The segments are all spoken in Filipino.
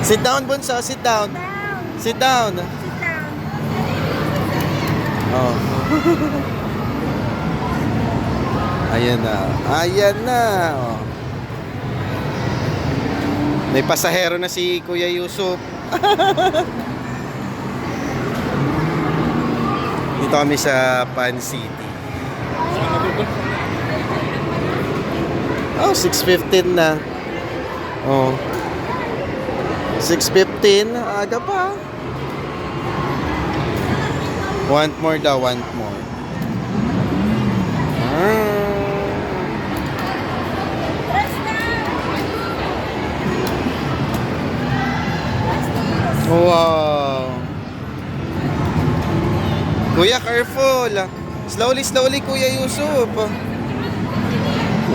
Sit down, Bunso. Sit down. Sit down. Oh. Ayan na. Ayan na. Oh. May pasahero na si Kuya Yusuf. Dito kami sa Pan City. Oh, 6:15 na. Oh. 6:15, aga pa. Want more daw, want more. Wow. Kuya, careful. Slowly, slowly, Kuya Yusuf.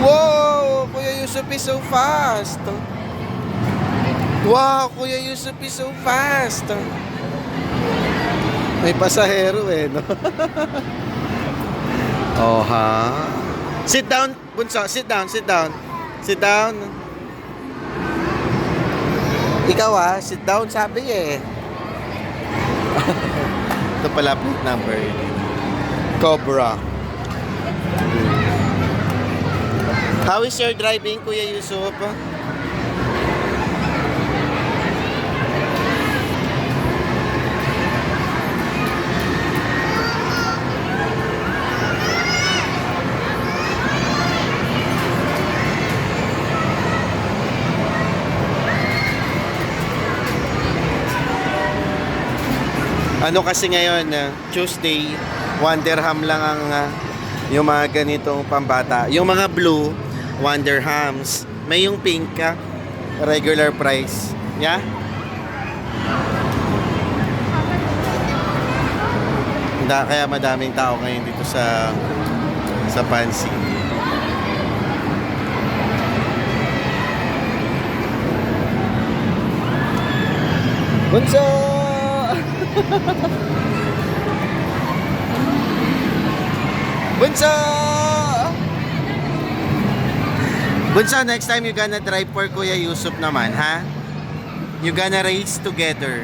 Wow, Kuya Yusuf is so fast. Wow, Kuya Yusuf is so fast. May pasahero eh, no? Oh, ha? Sit down, Bunso. Sit down, sit down. Sit down. Ikaw sit down sabi eh. Ito pala plate number. Cobra. How is your driving, Kuya Yusuf? Ano kasi ngayon, Tuesday, 1 dirham lang ang yung mga ganitong pambata. Yung mga blue, 1 dirhams. May yung pink regular price. Yeah? Kaya madaming tao ngayon dito sa Pan City. Bunso! Bunso! Bunso, next time you gonna drive for Kuya Yusuf naman, ha? You gonna race together.